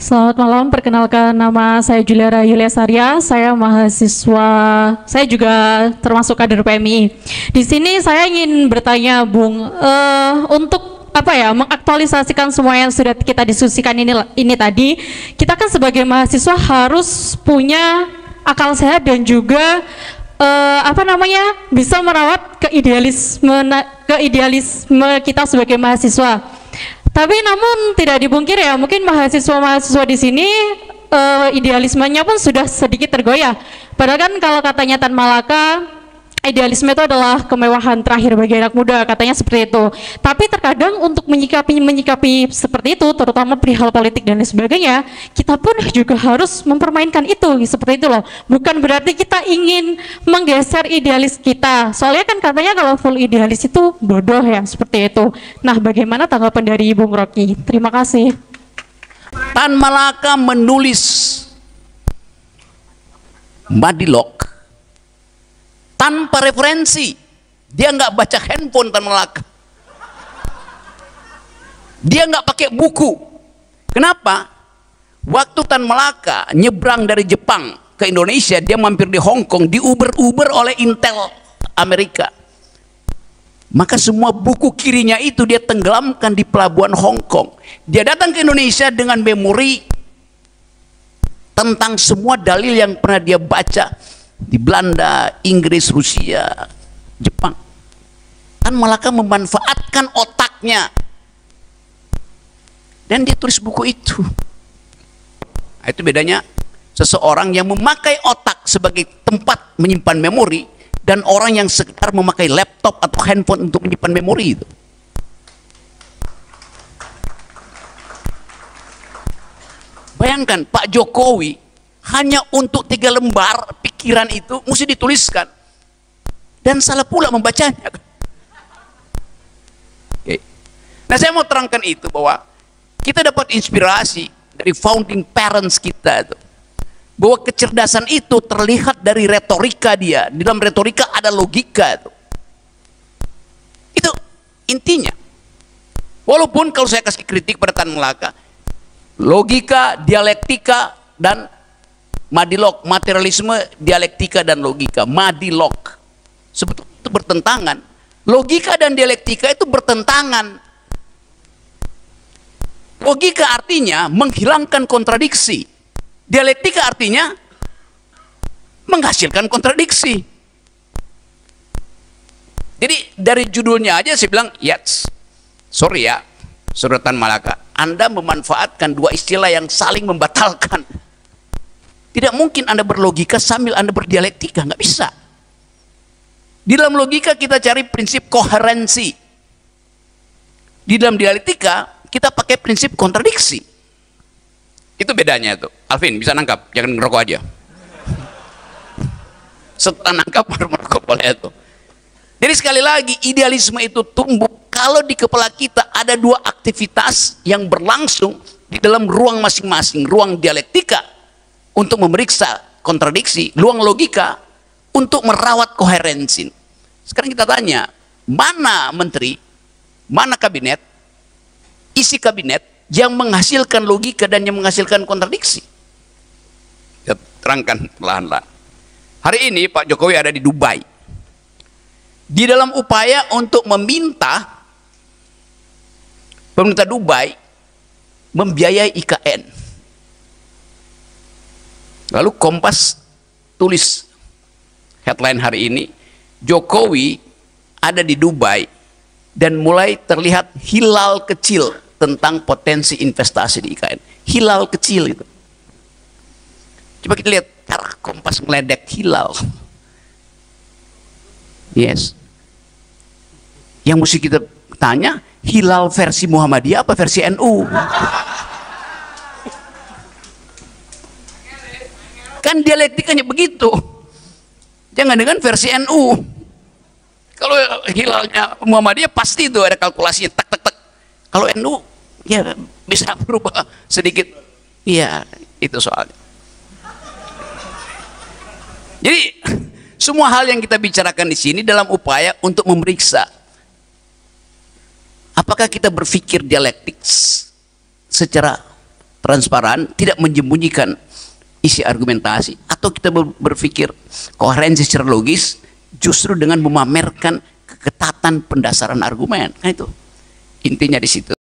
Selamat malam, perkenalkan nama saya Juliara Yulia Sarya, saya mahasiswa, saya juga termasuk kader PMI. Di sini saya ingin bertanya, Bung, untuk mengaktualisasikan semua yang sudah kita diskusikan ini tadi, kita kan sebagai mahasiswa harus punya akal sehat dan juga bisa merawat keidealisme kita sebagai mahasiswa. Tapi namun tidak dipungkiri ya, mungkin mahasiswa-mahasiswa di sini idealismenya pun sudah sedikit tergoyah. Padahal kan kalau katanya Tan Malaka, idealisme itu adalah kemewahan terakhir bagi anak muda, katanya seperti itu. Tapi terkadang untuk menyikapi seperti itu, terutama perihal politik dan lain sebagainya, kita pun juga harus mempermainkan itu, seperti itu loh. Bukan berarti kita ingin menggeser idealis kita. Soalnya kan katanya kalau full idealis itu bodoh ya, seperti itu. Nah, bagaimana tanggapan dari Bung Rocky? Terima kasih. Tan Malaka menulis Madilog tanpa referensi. Dia nggak baca handphone Tan Malaka. Dia nggak pakai buku. Kenapa? Waktu Tan Malaka nyebrang dari Jepang ke Indonesia, dia mampir di Hong Kong, di Uber oleh Intel Amerika. Maka semua buku kirinya itu dia tenggelamkan di pelabuhan Hong Kong. Dia datang ke Indonesia dengan memori tentang semua dalil yang pernah dia baca di Belanda, Inggris, Rusia, Jepang. Tan Malaka memanfaatkan otaknya dan dia tulis buku itu. Nah, itu bedanya seseorang yang memakai otak sebagai tempat menyimpan memori dan orang yang sekedar memakai laptop atau handphone untuk menyimpan memori itu. Bayangkan Pak Jokowi hanya untuk 3 lembar pikiran itu mesti dituliskan dan salah pula membacanya. Oke. Nah, saya mau terangkan itu bahwa kita dapat inspirasi dari founding parents kita itu, bahwa kecerdasan itu terlihat dari retorika dia. Di dalam retorika ada logika itu intinya. Walaupun kalau saya kasih kritik pada Tan Malaka, logika, dialektika, dan Madilog, materialisme, dialektika, dan logika. Madilog sebetulnya itu bertentangan. Logika dan dialektika itu bertentangan. Logika artinya menghilangkan kontradiksi. Dialektika artinya menghasilkan kontradiksi. Jadi dari judulnya aja saya bilang, yes, sorry ya, Saudara Tan Malaka, Anda memanfaatkan dua istilah yang saling membatalkan. Tidak mungkin Anda berlogika sambil Anda berdialektika, nggak bisa. Di dalam logika kita cari prinsip koherensi. Di dalam dialektika kita pakai prinsip kontradiksi. Itu bedanya itu. Alvin bisa nangkap, jangan ngerokok aja. Setelah nangkap baru merokok boleh itu. Jadi sekali lagi idealisme itu tumbuh kalau di kepala kita ada dua aktivitas yang berlangsung di dalam ruang masing-masing, ruang dialektika untuk memeriksa kontradiksi, ruang logika untuk merawat koherensi. Sekarang kita tanya, mana menteri, mana kabinet, isi kabinet yang menghasilkan logika dan yang menghasilkan kontradiksi? Kita terangkan perlahan-lahan. Hari ini Pak Jokowi ada di Dubai. Di dalam upaya untuk meminta pemerintah Dubai membiayai IKN. Lalu Kompas tulis headline hari ini, Jokowi ada di Dubai dan mulai terlihat hilal kecil tentang potensi investasi di IKN. Hilal kecil itu. Coba kita lihat cara Kompas meledek hilal. Yes. Yang mesti kita tanya, hilal versi Muhammadiyah apa versi NU? Kan dialektikanya begitu. Jangan dengan versi NU. Kalau hilalnya Muhammadiyah pasti itu ada kalkulasinya, tak tak tak. Kalau NU ya bisa berubah sedikit. Iya, itu soalnya. Jadi semua hal yang kita bicarakan di sini dalam upaya untuk memeriksa apakah kita berpikir dialektik secara transparan, tidak menyembunyikan isi argumentasi, atau kita berpikir koherensi secara logis justru dengan memamerkan keketatan pendasaran argumen. Nah itu intinya di situ.